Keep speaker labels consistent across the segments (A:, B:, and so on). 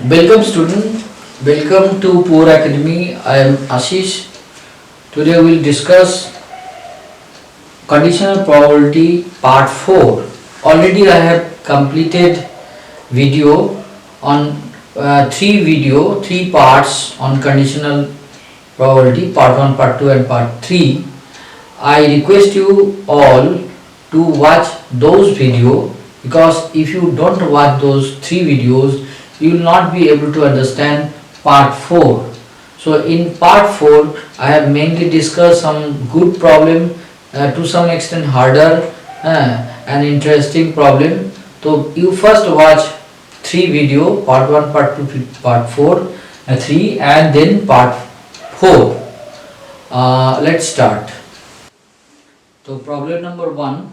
A: Welcome student, welcome to Poor Academy. I am Ashish. Today we will discuss conditional probability part 4. Already I have completed video on three parts on conditional probability, part 1, part 2 and part 3. I request you all to watch those videos, because if you don't watch those 3 videos, you will not be able to understand part 4. So in part 4, I have mainly discussed some good problem, to some extent harder and interesting problem. So you first watch 3 video, part 1, part 2, part 4, 3 and then part 4. Let's start. So problem number 1,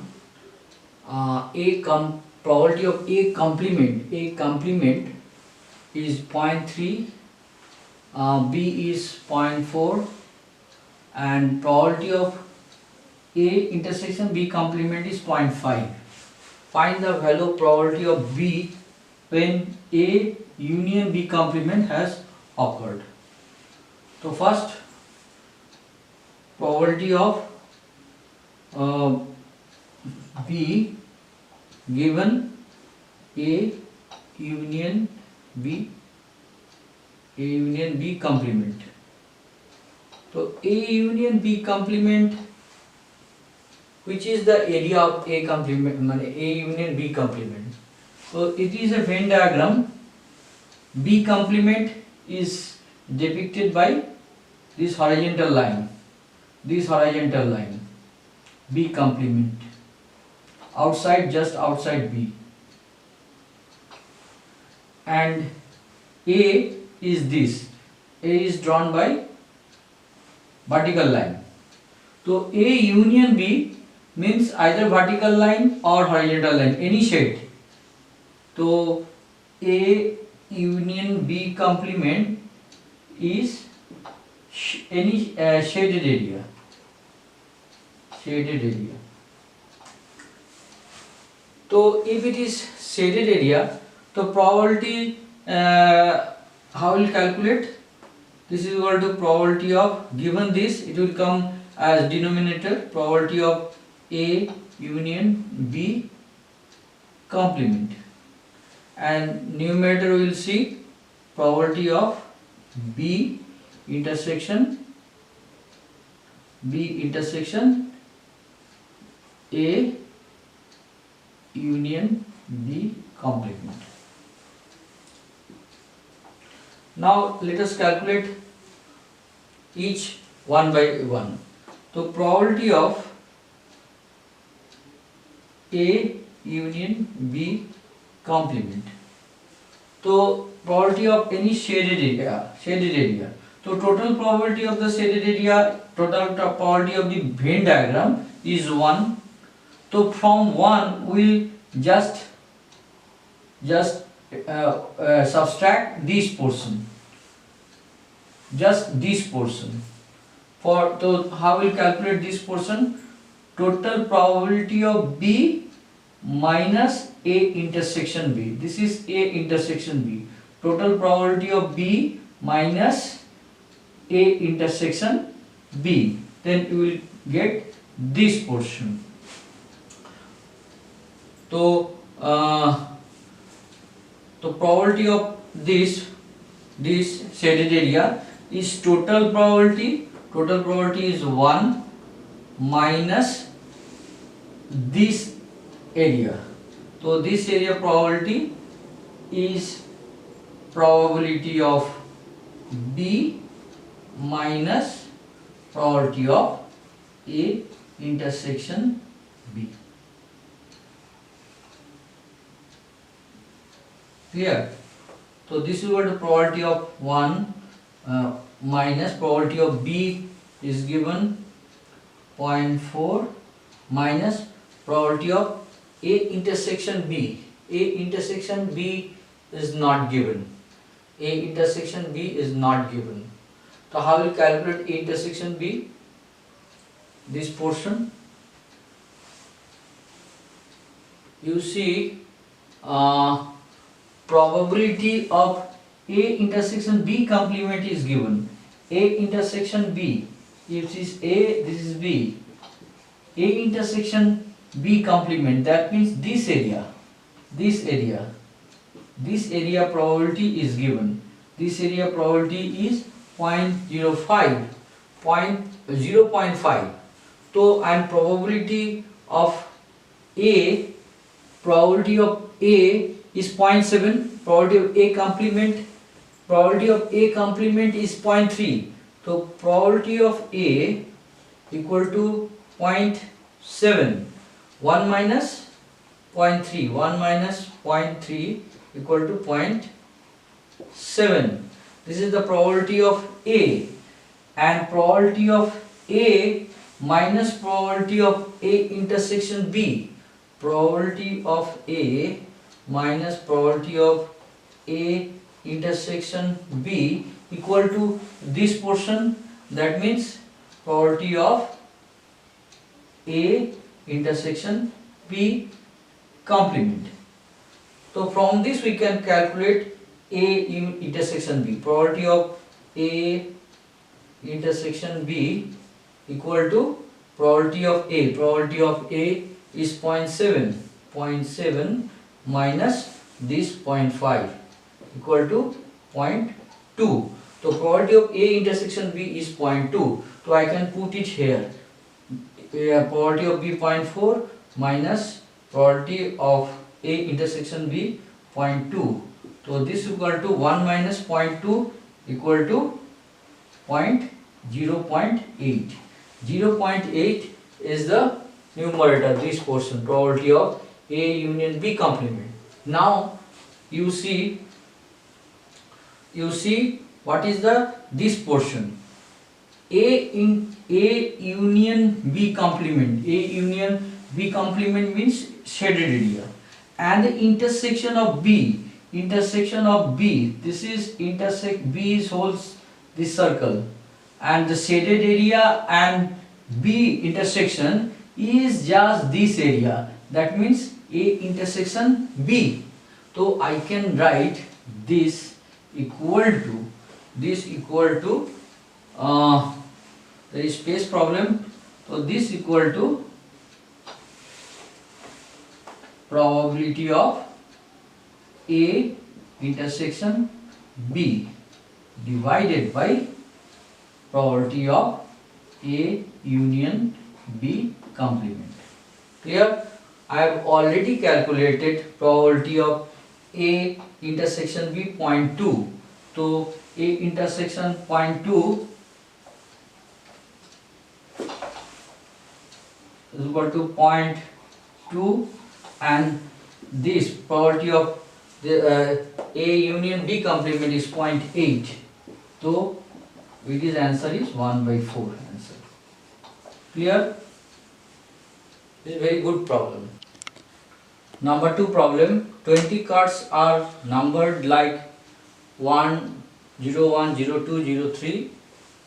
A: probability of A complement is 0.3, B is 0.4, and probability of A intersection B complement is 0.5. Find the value of probability of B when A union B complement has occurred. So first, probability of B given A union B complement. So A union B complement, which is the area of A complement, A union B complement. So it is a Venn diagram. B complement is depicted by this horizontal line. B complement, just outside B, and A is this. A is drawn by vertical line. So A union B means either vertical line or horizontal line, any shade. So A union B complement is any shaded area. So if it is shaded area, so probability, how will calculate? This is equal to probability of, given this, it will come as denominator, probability of A union B complement, and numerator we will see probability of B intersection A union B complement. Now let us calculate each one by one. So probability of A union B complement. So probability of any shaded area. So total probability of the shaded area, total probability of the Venn diagram is 1. So from 1 we will just subtract this portion, For so how we will calculate this portion? Total probability of B minus A intersection B. This is A intersection B. Total probability of B minus A intersection B. Then you will get this portion. So the probability of this shaded area is total probability is 1 minus this area. So this area probability is probability of B minus probability of A intersection B. Clear? So this is what the probability of 1 minus probability of B is given 0.4 minus probability of A intersection B. A intersection B is not given. So how will you calculate A intersection B? This portion, you see, probability of A intersection B complement is given. A intersection B, if this is A, this is B. A intersection B complement, that means this area probability is given. This area probability is 0.05, 0.5. So and probability of A is 0.7, probability of A complement is 0.3. So probability of A equal to 0.7. 1 minus 0.3, 1 minus 0.3 equal to 0.7. This is the probability of A, and probability of A minus probability of A intersection B. Probability of A minus probability of A intersection B equal to this portion, that means probability of A intersection B complement. So from this we can calculate A intersection B. Probability of A intersection B equal to probability of A. Probability of A is 0.7. 0.7 minus this 0.5 equal to 0.2. So probability of A intersection B is 0.2. So I can put it here. Probability of B 0.4 minus probability of A intersection B 0.2. So this equal to 1 minus 0.2 equal to 0.8. 0.8 is the numerator, this portion, probability of A union B complement. Now you see what is this portion. A union B complement. A union B complement means shaded area, and the intersection of B. This is intersect B holds this circle, and the shaded area and B intersection is just this area, that means A intersection B. So I can write this equal to there is space problem, so this equal to probability of A intersection B divided by probability of A union B complement. Clear? I have already calculated probability of A intersection B 0.2. So A intersection 0.2 is equal to 0.2, and this probability of the A union B complement is 0.8. So VIDE's answer is 1/4 answer. Clear? This is a very good problem. Number 2 problem. 20 cards are numbered like 1, 0, 1, 0, 2, 0, 3,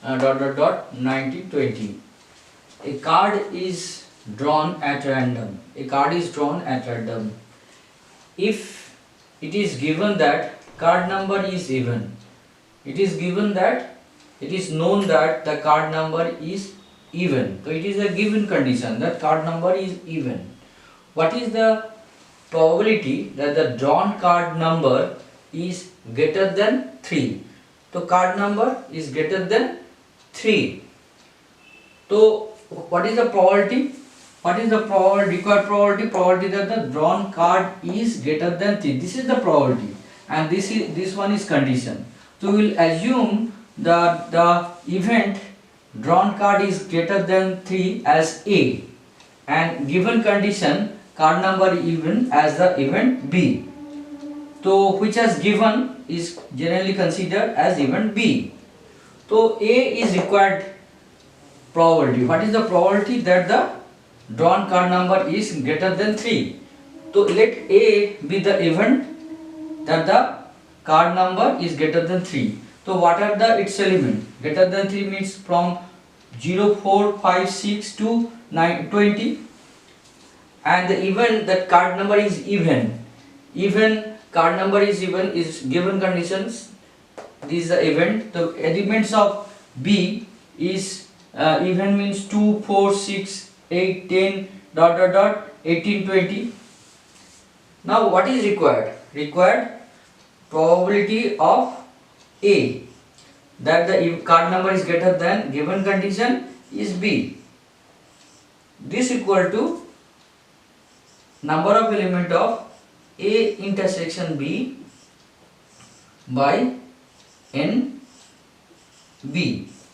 A: 19, 20. A card is drawn at random. If it is given that card number is even, it is known that the card number is even. So it is a given condition that card number is even. What is the probability that the drawn card number is greater than 3? So card number is greater than 3. So what is the probability? Required probability that the drawn card is greater than 3. This is the probability, and this one is condition. So we will assume that the event drawn card is greater than 3 as A, and given condition card number even as the event B. So which has given is generally considered as event B. So A is required probability. What is the probability that the drawn card number is greater than 3? So let A be the event that the card number is greater than 3. So what are its elements? Greater than 3 means from 0, 4, 5, 6 to 9, 20. And the event that card number is even. Card number is even is given conditions this is the event. The elements of B is even means 2, 4, 6, 8, 10, dot dot dot 18, 20. Now what is required? Required probability of A, that the card number is greater than given condition is B. This equal to number of element of A intersection B by NB,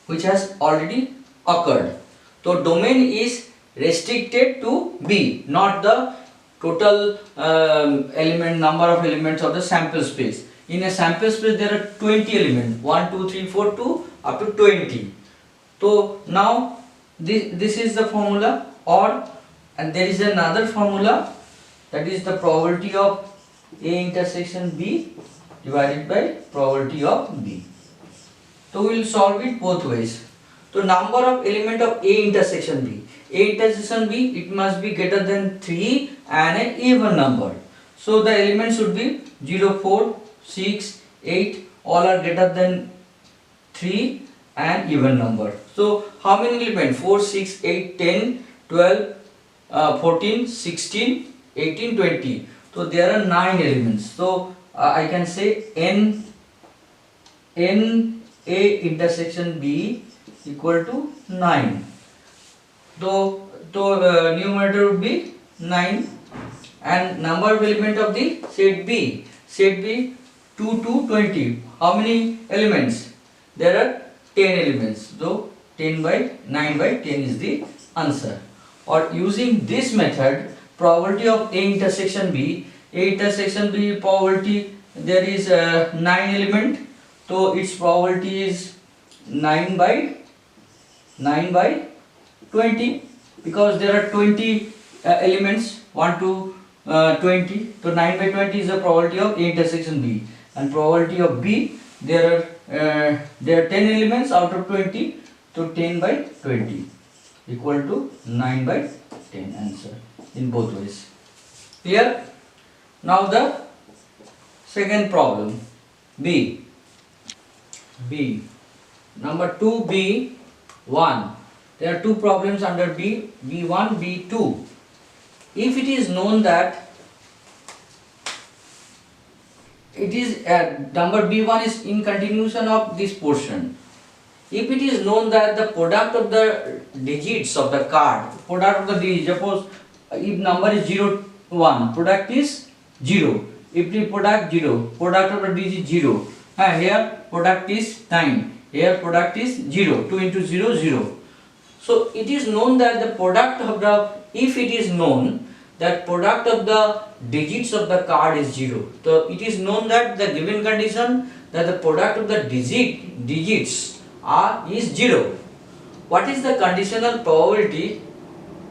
A: which has already occurred. So domain is restricted to B, not the total number of elements of the sample space. In a sample space there are 20 elements, 1, 2, 3, 4 to up to 20. So now this is the formula, and there is another formula, that is the probability of A intersection B divided by probability of B. So we will solve it both ways. So number of element of A intersection B. A intersection B, it must be greater than 3 and an even number. So the elements should be 0, 4, 6, 8, all are greater than 3 and even number. So how many elements? 4, 6, 8, 10, 12, 14, 16, 18, 20. So there are 9 elements. So I can say N A intersection B equal to 9. So numerator would be 9, and number of element of the set B 2 to 20. How many elements? There are 10 elements. So 10 by 9 by 10 is the answer. Or using this method, probability of A intersection B probability, there is 9 element, so its probability is 9 by 20, because there are 20 elements, 1 to 20. So 9 by 20 is the probability of A intersection B, and probability of B, there are 10 elements out of 20, so 10 by 20 equal to 9 by 10, answer in both ways. Clear? Now the second problem, B. Number 2B1. There are two problems under B, B1, B2. If it is known that it is number B1 is in continuation of this portion. If it is known that the product of the digits of the card, suppose if number is 0, 1, product is 0. If the product 0, product of the digit 0. Here product is 9. Here product is 0. 2 into 0, 0. So it is known that the product of the, if it is known that product of the digits of the card is 0. So it is known that the given condition that the product of the digits is 0. What is the conditional probability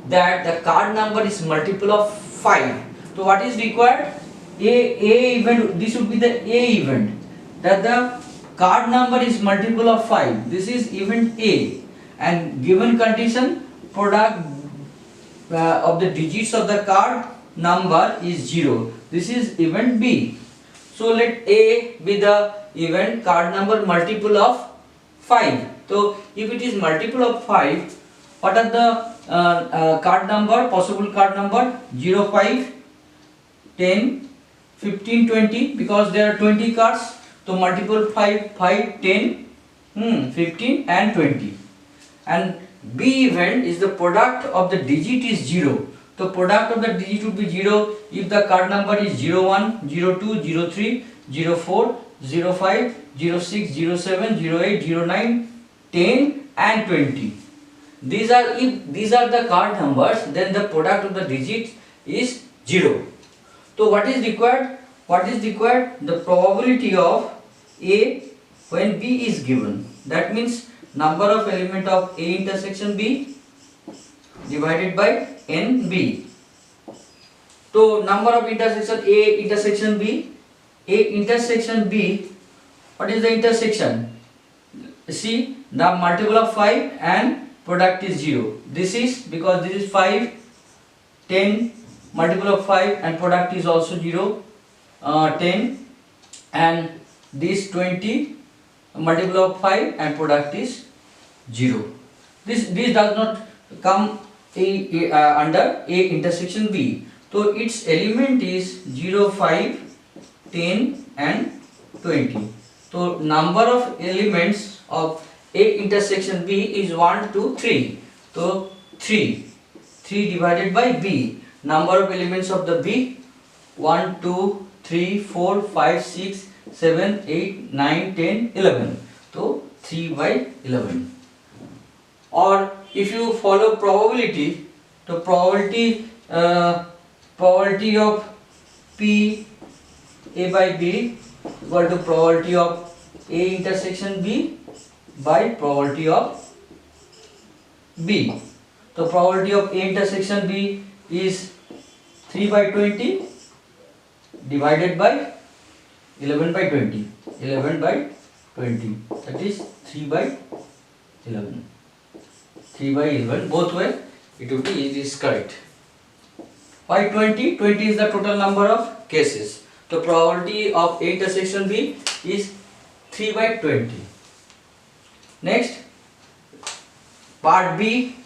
A: that the card number is multiple of 5? So what is required? A event, this would be the A event, that the card number is multiple of 5. This is event A, and given condition product of the digits of the card number is 0. This is event B. So let A be the event card number multiple of 5. So if it is multiple of 5, what are the card number, possible card number? 0, 5, 10, 15, 20, because there are 20 cards. So multiple 5, 10, 15 and 20. And B event is the product of the digit is 0. So product of the digit would be 0 if the card number is 01, 02, 03, 04, 05, 06, 07, 08, 09, 10 and 20. These are, if these are the card numbers, then the product of the digits is 0. So what is required? The probability of A when B is given. That means number of element of A intersection B divided by NB. So number of intersection A intersection B. A intersection B, what is the intersection? See, the multiple of 5 and product is 0. This is because this is 5, 10, multiple of 5 and product is also 0, 10, and this 20, multiple of 5 and product is 0. This does not come under A intersection B. So its element is 0, 5, 10 and 20. So number of elements of A intersection B is 1, 2, 3. So 3 divided by B. Number of elements of the B 1, 2, 3, 4, 5, 6, 7, 8, 9, 10, 11. So 3 by 11. Or if you follow probability, the probability of P A by B equal to probability of A intersection B by probability of B. The probability of A intersection B is 3 by 20 divided by 11 by 20. 11 by 20. That is 3 by 11. 3 by 11. Both way it will be, it is correct. Why 20? 20 is the total number of cases. The probability of A intersection B is 3 by 20. Next, part B.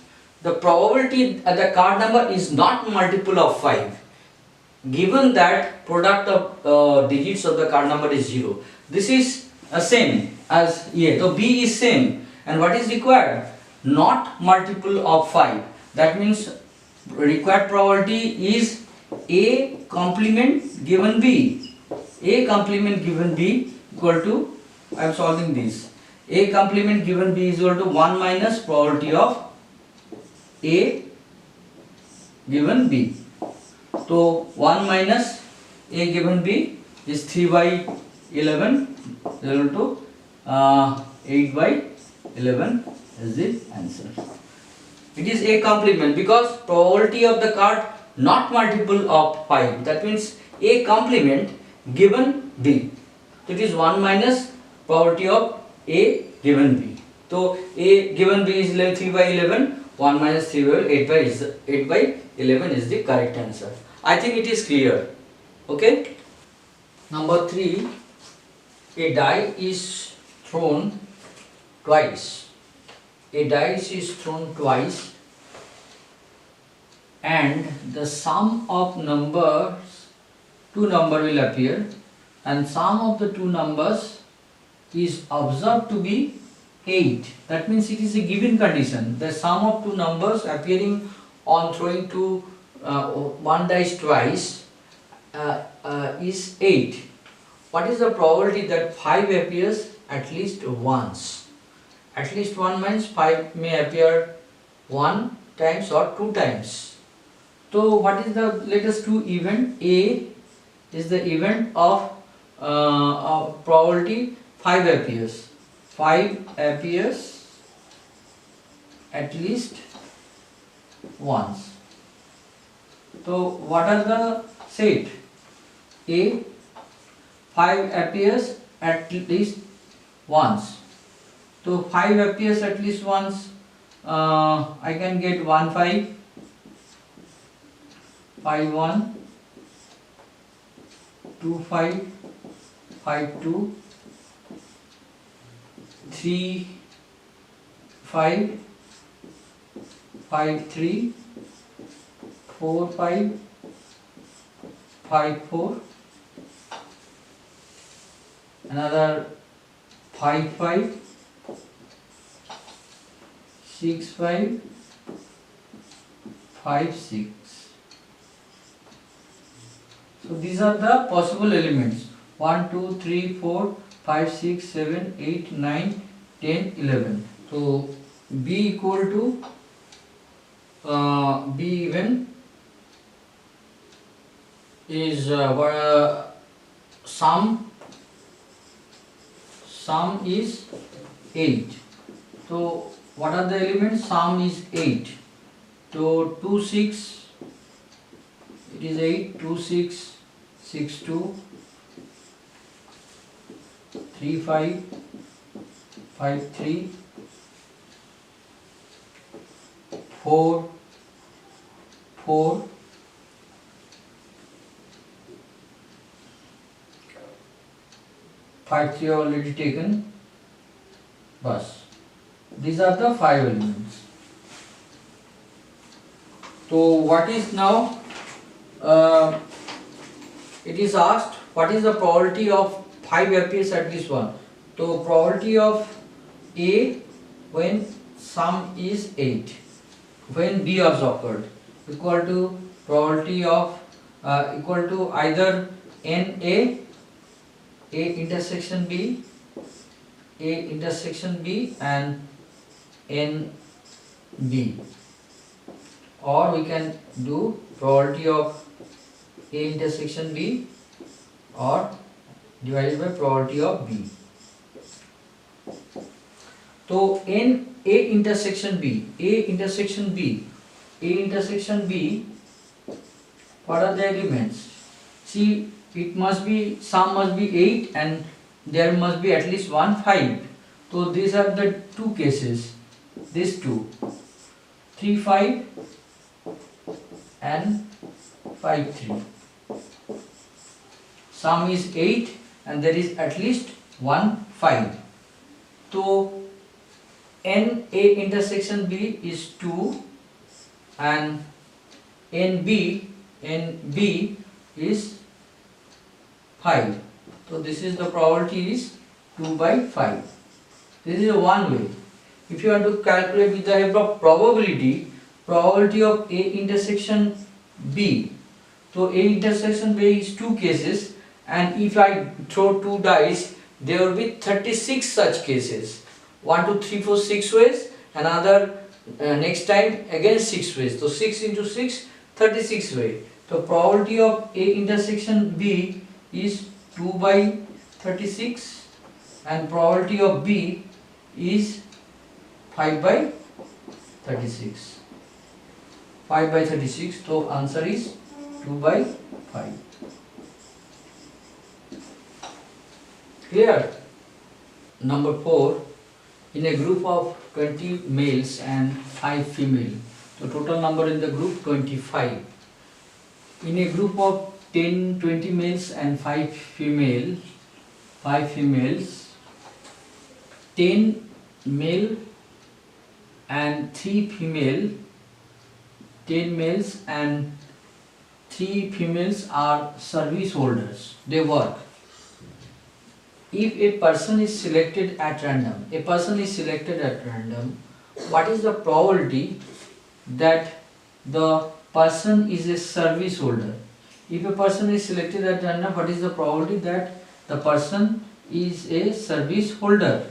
A: The probability the card number is not multiple of 5. Given that product of digits of the card number is 0. This is same as A. So B is same. And what is required? Not multiple of 5. That means required probability is A complement given B. A complement given B equal to, I am solving this. A complement given B is equal to 1 minus probability of A given B. So 1 minus A given B is 3 by 11 equal to 8 by 11 is the answer. It is A complement because probability of the card not multiple of 5. That means A complement given B. So it is 1 minus probability of A given B. So A given B is 3 by 11. 1 minus 3 by 8 by 11 is the correct answer. I think it is clear. Okay. Number 3. A die is thrown twice. A dice is thrown twice and the sum of numbers, two numbers will appear and sum of the two numbers is observed to be 8. That means it is a given condition. The sum of two numbers appearing on throwing one dice twice is 8. What is the probability that 5 appears at least once? At least 1 means 5 may appear 1 times or 2 times. So what is the latest 2 event? A is the event of probability 5 appears. 5 appears at least once. So what are the set? A 5 appears at least once. So 5 appears at least once. I can get 1 5, 5 1, 2 5, 5 2, 3 5, 5 3, 4 5, 5 4, another 5 5, 6 5, 5 6. So these are the possible elements 1 2 3 4 5 6 7 8 9 10 11. So B equal to B even is sum is 8. So what are the elements? Sum is 8. So 2 6, it is 8, 2 6, 6 2, 3 5, 5 3, 4 4, 5 3 already taken, Bus. These are the 5 elements. So what is now, it is asked what is the probability of 5 appears at least one. So probability of A when sum is 8, when B has occurred, equal to probability of equal to either NA, A intersection B, A intersection B and NB, or we can do probability of A intersection B or divided by probability of B. So in A intersection B, A intersection B, A intersection B, what are the elements? See, it must be, sum must be 8 and there must be at least one 5. So these are the two cases, these two, 3 5 and 5 3. Sum is 8 and there is at least one 5. So N A intersection B is 2 and NB is 5. So this is the probability is 2 by 5. This is one way. If you want to calculate with the help of probability of A intersection B. So A intersection B is two cases, and if I throw 2 dice, there will be 36 such cases. 1 2 3 4 6 ways, another next time again 6 ways. So 6 into 6, 36 way. So probability of A intersection B is 2 by 36 and probability of B is 5 by 36. 5 by 36, so answer is 2 by 5. Here, number 4, in a group of 20 males and 5 female, so total number in the group 25. In a group of 20 males and 5 females, 10 male and 3 female, 10 males and 3 females are service holders, they work. If a person is selected at random, what is the probability that the person is a service holder? If a person is selected at random, what is the probability that the person is a service holder?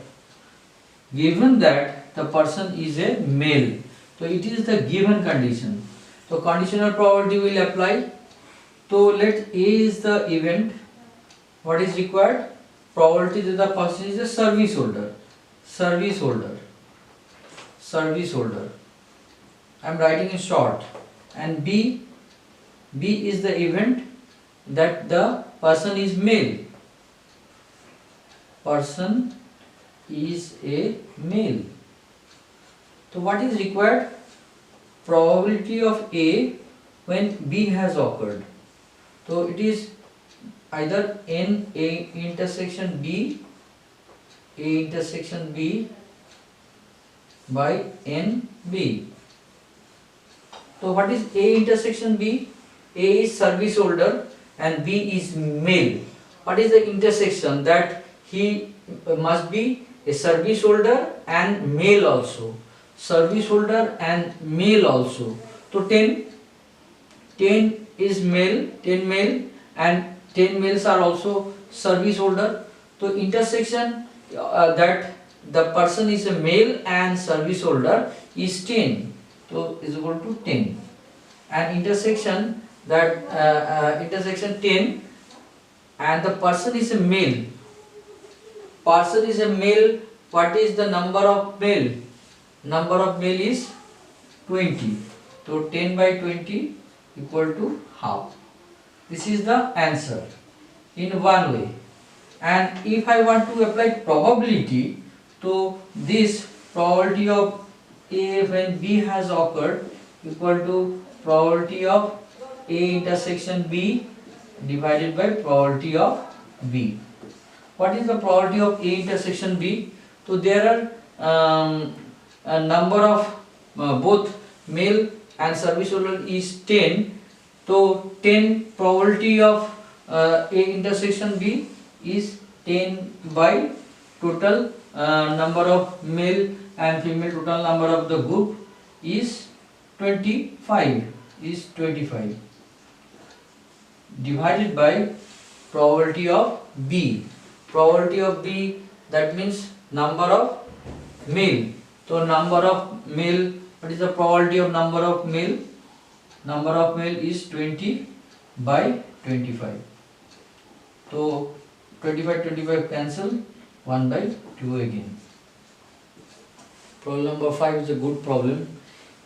A: Given that the person is a male, so it is the given condition. So conditional probability will apply. So let A is the event. What is required? Probability that the person is a service holder. I am writing in short. And B is the event that the person is male. Person is a male. So what is required? Probability of A when B has occurred. So it is either N A intersection B by N B. So what is A intersection B? A is service holder and B is male. What is the intersection? That he must be a service holder and male also. Service holder and male also. So 10 is male, 10 male and 10 males are also service holder. So intersection that the person is a male and service holder is 10. So is equal to 10. And intersection that intersection 10 and the person is a male. Person is a male. What is the number of male? Number of male is 20. So 10 by 20 equal to half. This is the answer in one way. And if I want to apply probability to this, probability of A when B has occurred equal to probability of A intersection B divided by probability of B. What is the probability of A intersection B? So there are number of both male and service order is 10, so 10 probability of A intersection B is 10 by total number of male and female, total number of the group is 25, divided by probability of B. Probability of B, that means number of male. So number of male, what is the probability of number of male? Number of male is 20 by 25. So 25 cancel, 1 by 2 again. Problem number 5 is a good problem.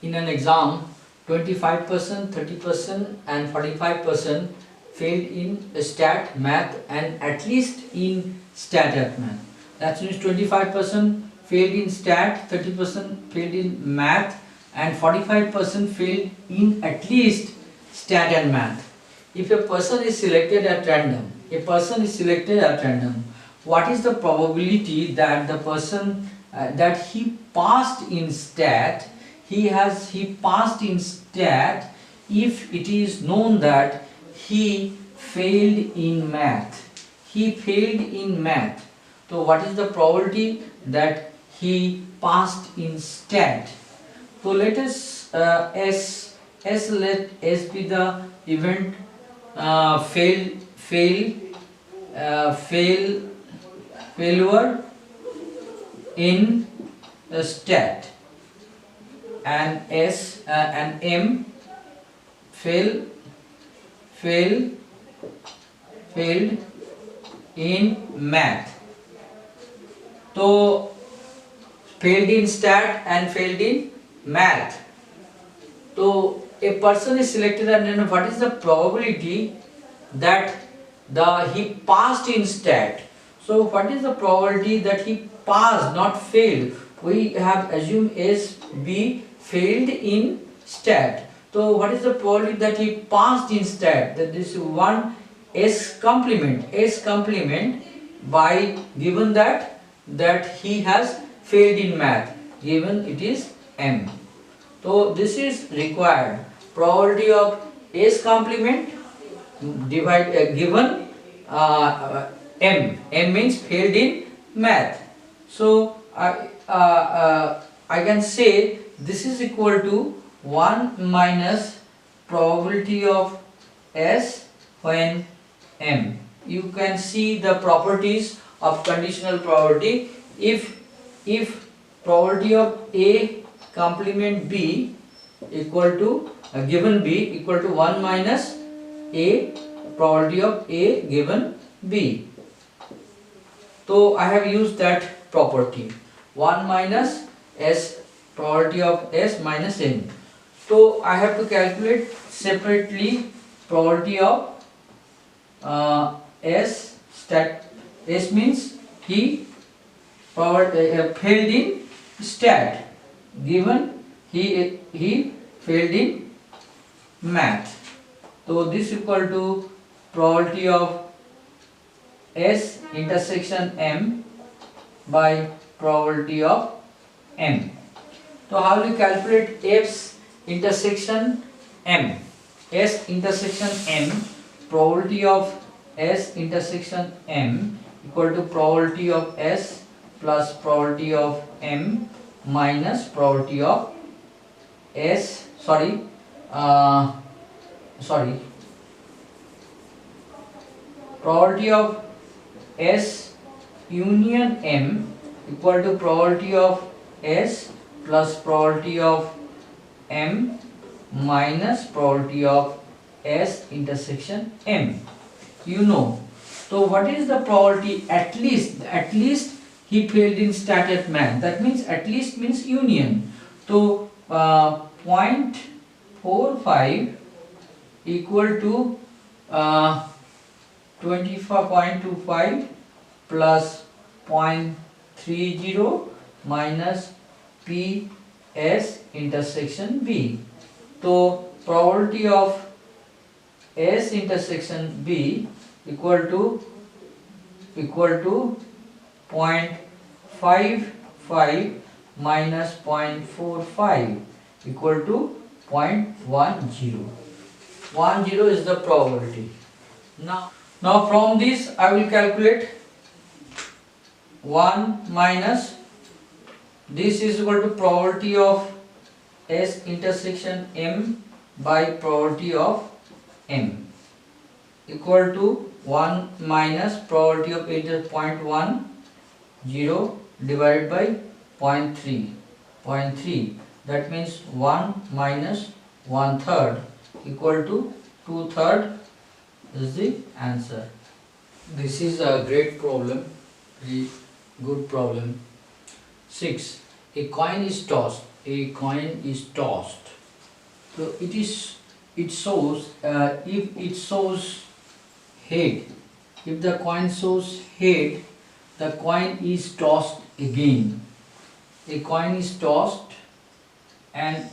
A: In an exam, 25%, 30% and 45% failed in stat, math and at least in stat at math. That means 25% failed in stat, 30% failed in math and 45% failed in at least stat and math. If a person is selected at random, what is the probability that the person that he passed in stat, he passed in stat if it is known that he failed in math? So what is the probability that he passed in stat? So let us let S be the event failure in stat, and S and M failed in math. So failed in stat and failed in math. So a person is selected and then what is the probability that he passed in stat? So what is the probability that he passed, not failed? We have assumed S, B failed in stat. So what is the probability that he passed in stat? That this one S complement by given that he has failed in math, given it is M. So this is required. Probability of S complement given M. M means failed in math. So I can say this is equal to 1 minus probability of S when M. You can see the properties of conditional probability. If probability of A complement B equal to given B equal to 1 minus A probability of A given B. So I have used that property, 1 minus S probability of S minus M. So I have to calculate separately probability of S stat. S means he failed in stat, given he failed in math. So this equal to probability of S intersection M by probability of M. So how will you calculate F's intersection M? S intersection M, probability of S intersection M equal to probability of S plus probability of M minus probability of S, probability of S union M equal to probability of S plus probability of M minus probability of S intersection M. You know. So what is the probability? At least he failed in stat at math. That means at least means union. So 0.45 equal to 25.25 plus 0.30 minus PS intersection B. So probability of S intersection B equal to 0.55 0.5 minus 0.45 equal to 0.10. 10 is the probability. Now from this I will calculate 1 minus this is equal to probability of S intersection M by probability of M equal to 1 minus probability of 0.10 divided by 0.3. That means 1 minus 1/3 equal to 2/3 is the answer. This is a great problem, very good problem. 6. A coin is tossed. A coin is tossed. So it shows if it shows head. If the coin shows head, the coin is tossed again. A coin is tossed and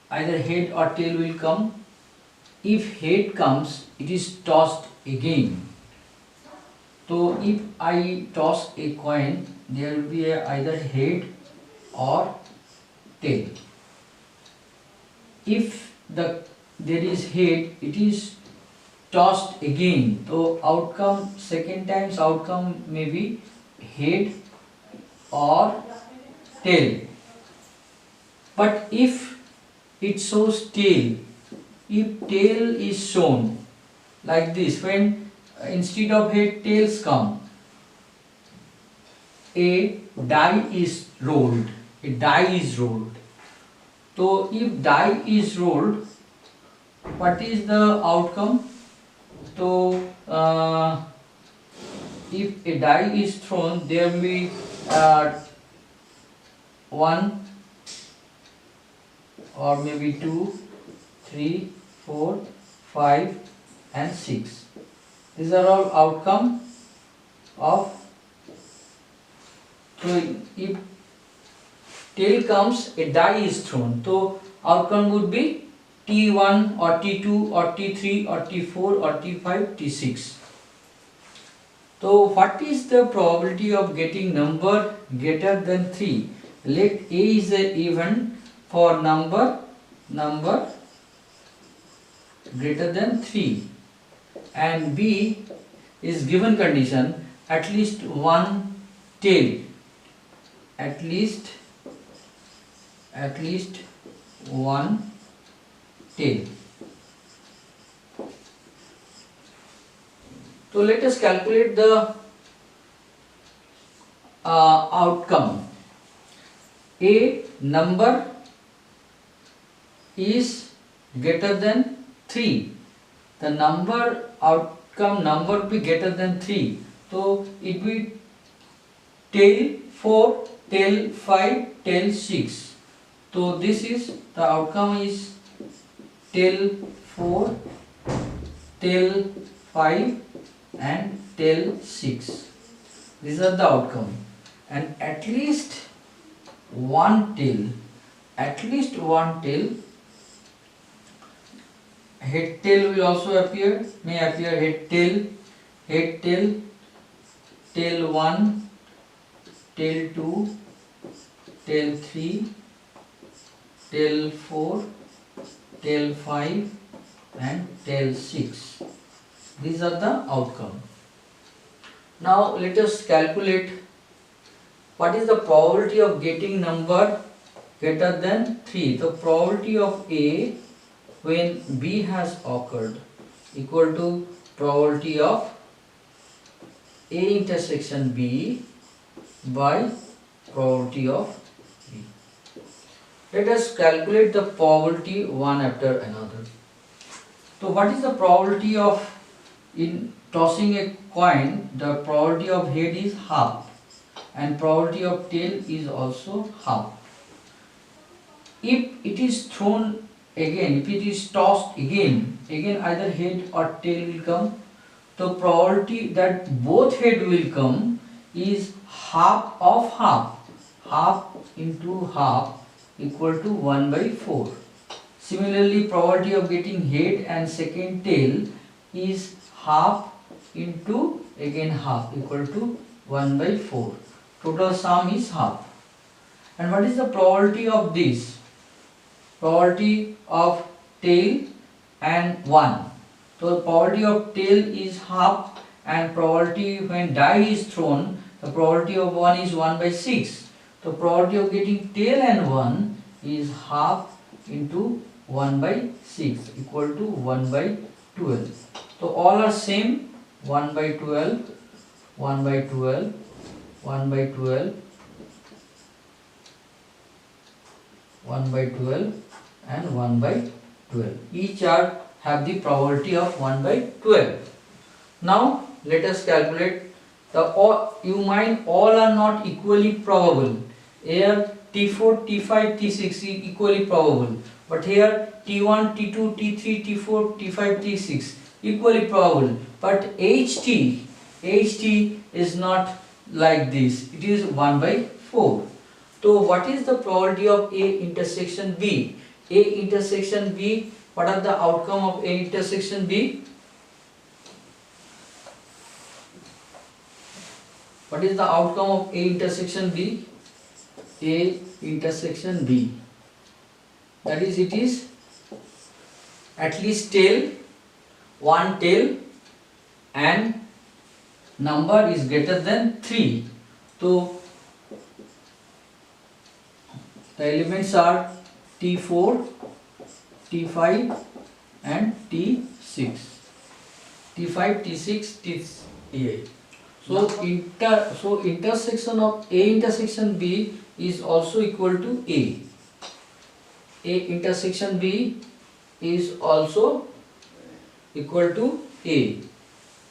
A: either head or tail will come. If head comes, it is tossed again. So if I toss a coin, there will be either head or tail. If there is head, it is tossed again. So outcome, second time's outcome may be head or tail. But if it shows tail, if tail is shown like this, when instead of head tails come, a die is rolled. A die is rolled. So if die is rolled, what is the outcome? So if a die is thrown, there will be 1 or maybe 2, 3, 4, 5 and 6. These are all outcome of. So if tail comes, a die is thrown. So outcome would be T1 or T2 or T3 or T4 or T5, T6. So what is the probability of getting number greater than 3? Let A is a even for number greater than 3 and B is given condition at least one tail, at least one tail. So let us calculate the outcome. A number is greater than 3. The outcome number will be greater than 3. So it will be tail 4, tail 5, tail 6. So this is the outcome is tail 4, tail 5 and tail 6. These are the outcome. And at least one tail, head tail will also appear, may appear head tail, tail 1, tail 2, tail 3, tail 4, tail 5 and tail 6. These are the outcome. Now let us calculate what is the probability of getting number greater than 3. The probability of A when B has occurred equal to probability of A intersection B by probability of B. Let us calculate the probability one after another. So what is the probability of, in tossing a coin, the probability of head is half and probability of tail is also half. If it is thrown again, if it is tossed again either head or tail will come. The probability that both head will come is half of half. Half into half equal to 1 by 4. Similarly, probability of getting head and second tail is half into again half equal to 1 by 4. Total sum is half. And what is the probability of this? Probability of tail and 1. So the probability of tail is half, and probability when die is thrown, the probability of 1 is 1 by 6. So probability of getting tail and 1 is half into 1 by 6 equal to 1 by 12. So all are same, 1 by 12, 1 by 12, 1 by 12, 1 by 12 and 1 by 12. Each are have the probability of 1 by 12. Now let us calculate the all. You mind all are not equally probable. Here T4, T5, T6 is equally probable, but here T1, T2, T3, T4, T5, T6 equally probable, but HT is not like this. It is 1 by 4. So what is the probability of A intersection B? A intersection B, what are the outcome of A intersection B? What is the outcome of A intersection B? A intersection B. That is, it is at least tail, one tail, and number is greater than 3. So the elements are T4, T5 and T6. T5, T6, T8. So intersection of A intersection B is also equal to A. A intersection B is also equal to A.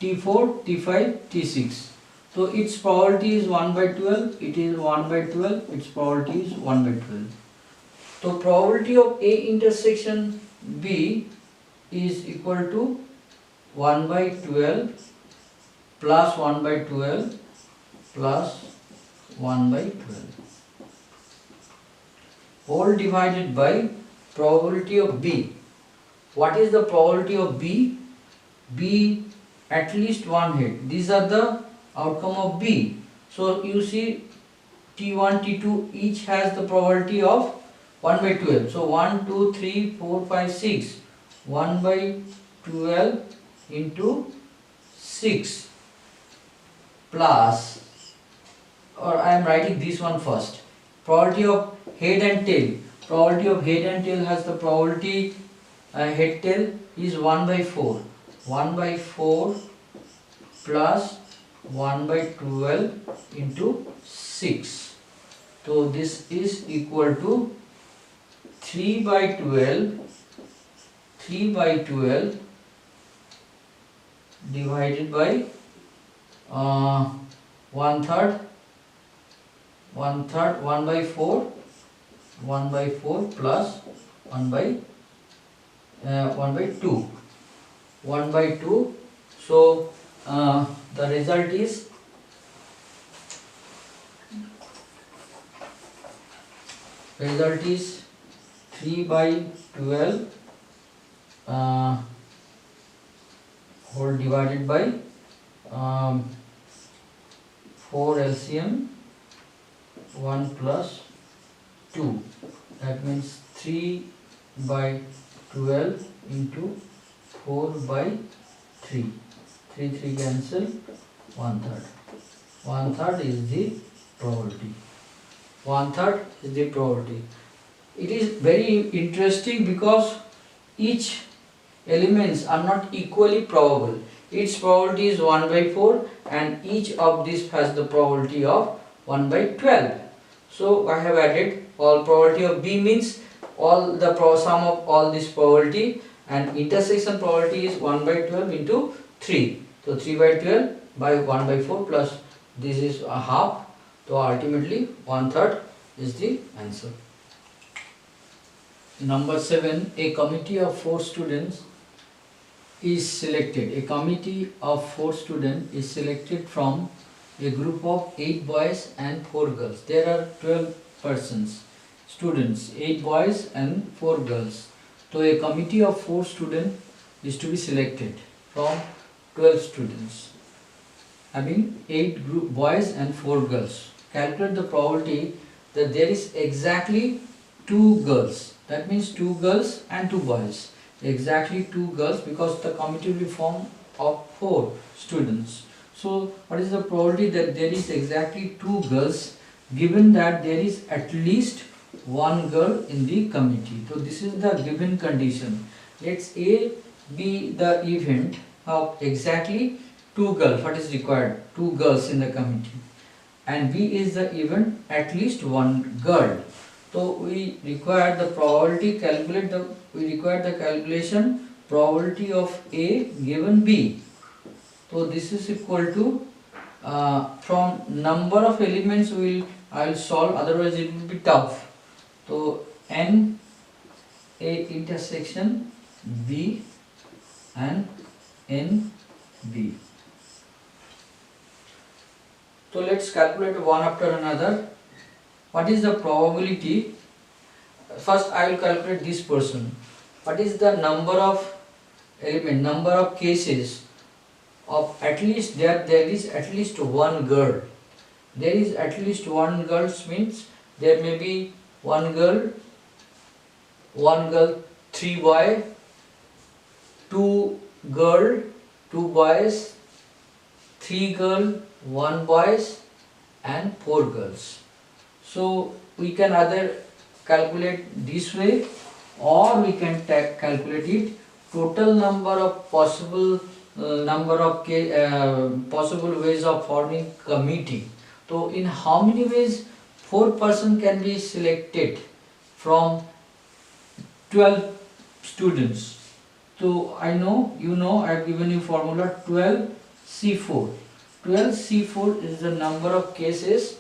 A: T4, T5, T6. So its probability is 1 by 12. It is 1 by 12. Its probability is 1 by 12. So probability of A intersection B is equal to 1 by 12 plus 1 by 12 plus 1 by 12 whole divided by probability of B. What is the probability of B? B at least one hit. These are the outcome of B. So you see T1, T2 each has the probability of 1 by 12. So 1, 2, 3, 4, 5, 6. 1 by 12 into 6 plus, or I am writing this one first. Probability of head and tail. Probability of head and tail has the probability head tail is 1 by 4. 1 by 4 plus 1 by 12 into 6. So this is equal to 3 by 12 divided by 1/3 1 by 4 plus 1 by 2 1 by 2. So the result is result is 3 by 12 whole divided by 4 LCM 1 plus 2. That means 3 by 12 into 4 by 3. 3 cancel, 1/3. 1/3 is the probability. 1/3 is the probability. It is very interesting because each elements are not equally probable. Its probability is 1 by 4 and each of these has the probability of 1 by 12. So I have added all probability of B means all the sum of all this probability, and intersection probability is 1 by 12 into 3. So 3 by 12 by 1 by 4 plus this is a half. So ultimately 1/3 is the answer. Number 7, a committee of 4 students is selected. A committee of 4 students is selected from a group of 8 boys and 4 girls. There are 12 persons, students, 8 boys and 4 girls. So a committee of 4 students is to be selected from 12 students having 8 boys and 4 girls. Calculate the probability that there is exactly 2 girls. That means 2 girls and 2 boys. Exactly 2 girls, because the committee will be formed of 4 students. So what is the probability that there is exactly 2 girls, given that there is at least 1 girl in the committee? So this is the given condition. Let's A be the event of exactly 2 girls. What is required? 2 girls in the committee. And B is the event at least 1 girl. So we require the probability calculation probability of A given B. So this is equal to from number of elements I will solve, otherwise it will be tough. So N A intersection B and N B. So let's calculate one after another. What is the probability? First I will calculate this portion. What is the number of number of cases of at least there is at least 1 girl. There is at least 1 girl means there may be 1 girl, 3 boy, 2 girl, 2 boys, 3 girl, 1 boys and 4 girls. So we can either calculate this way, or we can calculate it total number of possible possible ways of forming committee. So in how many ways 4 person can be selected from 12 students? So I know, I have given you formula 12C4. 12C4 is the number of cases,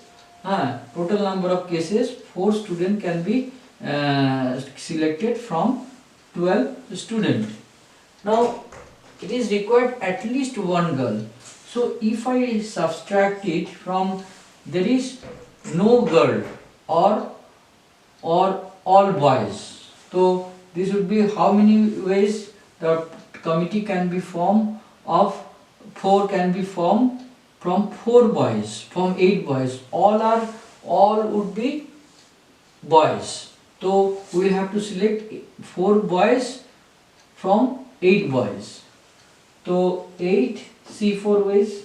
A: total number of cases 4 students can be selected from 12 students. Now it is required at least 1 girl. So if I subtract it from there is no girl or all boys, so this would be how many ways the committee can be formed of 4 can be formed from 4 boys, from 8 boys. All would be boys. So we will have to select 4 boys from 8 boys. So 8 C4 ways,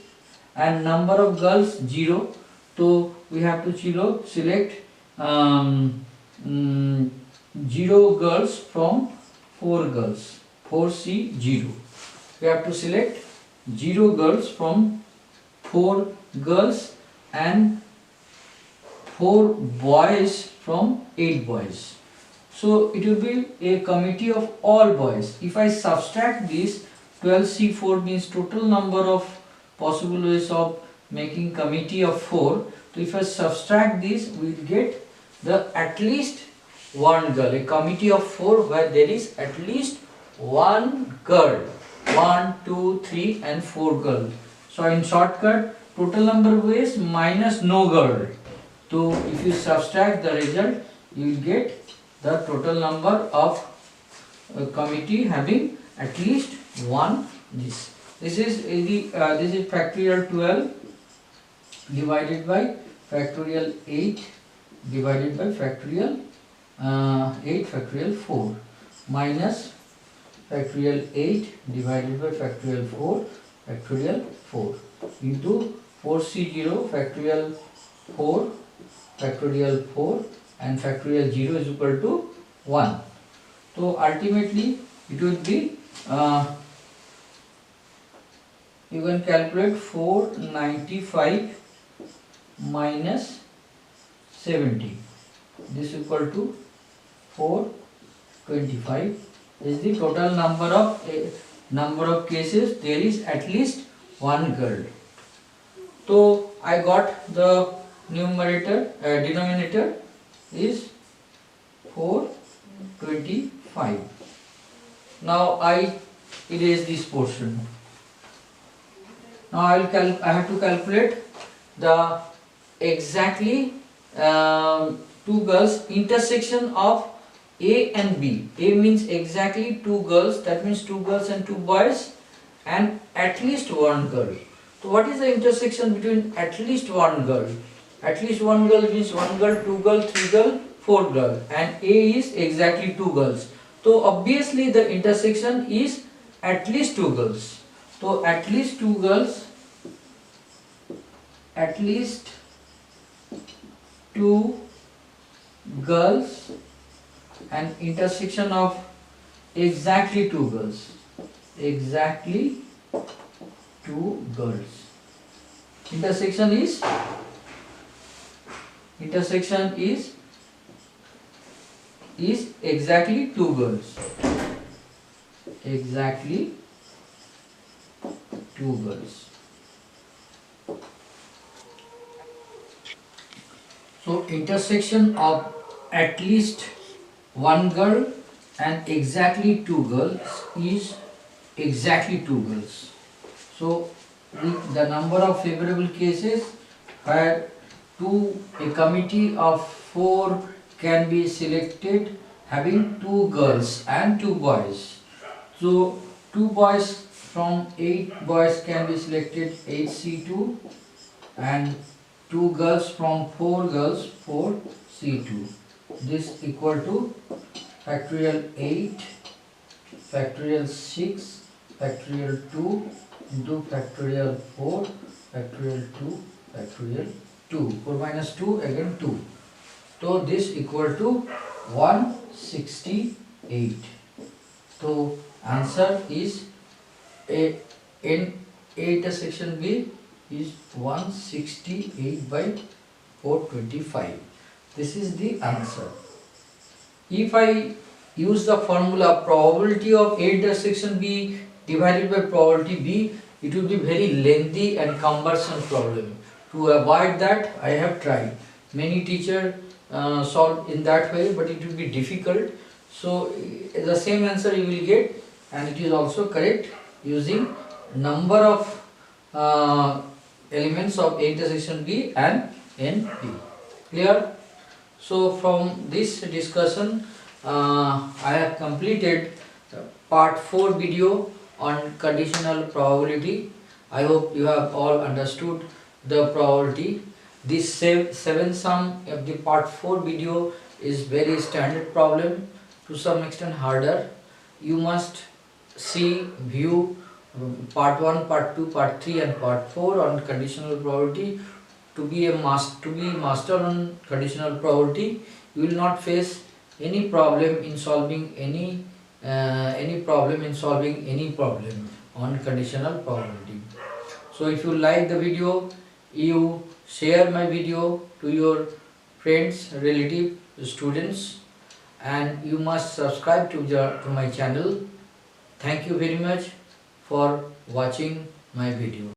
A: and number of girls 0. So we have to select 0 girls from 4 girls. 4C0. We have to select 0 girls from 4 girls and 4 boys from 8 boys. So it will be a committee of all boys. If I subtract this, 12C4 means total number of possible ways of making committee of 4. So if I subtract this, we will get the at least 1 girl. A committee of 4 where there is at least 1 girl. 1, 2, 3 and 4 girls. So in shortcut, total number of ways minus no girl. So if you subtract the result, you will get the total number of committee having at least 1 this. This is factorial 12 divided by factorial 8 divided by factorial 8 factorial 4 minus factorial 8 divided by factorial 4 factorial 4 into 4C0 factorial 4 factorial 4 and factorial 0 is equal to 1. So ultimately it will be you can calculate 495 minus 70. This is equal to 425 is the total number of cases there is at least 1 girl. So I got the denominator is 425. Now I erase this portion. Now I have to calculate the exactly 2 girls intersection of A and B. A means exactly 2 girls, that means 2 girls and 2 boys, and at least 1 girl. So what is the intersection between at least 1 girl? At least one girl means one girl, two girl, three girl, four girl, and A is exactly two girls. So obviously the intersection is at least two girls. So at least two girls, at least two girls, and intersection of exactly two girls. Exactly two girls. Intersection is exactly two girls. Exactly two girls. So intersection of at least one girl and exactly two girls is exactly two girls. So the number of favorable cases where a committee of four can be selected having two girls and two boys. So two boys from 8 boys can be selected 8C2, and two girls from 4 girls 4C2. This equal to factorial 8 factorial 6 factorial 2 into factorial 4 factorial 2 factorial 2. 4 minus 2 again 2. So this equal to 168. So answer is A in A intersection B is 168 by 425. This is the answer. If I use the formula probability of A intersection B divided by probability B, it will be very lengthy and cumbersome problem. To avoid that, I have tried. Many teachers solve in that way, but it will be difficult. So the same answer you will get, and it is also correct using number of elements of A intersection B and NP. Clear? So from this discussion, I have completed part 4 video on conditional probability. I hope you have all understood the probability. This 7 sum of the part 4 video is very standard problem, to some extent harder. You must view part 1, part 2, part 3 and part 4 on conditional probability. To be master on conditional probability, you will not face any problem in solving any problem on conditional probability. So if you like the video, you share my video to your friends, relative, students, and you must subscribe to my channel. Thank you very much for watching my video.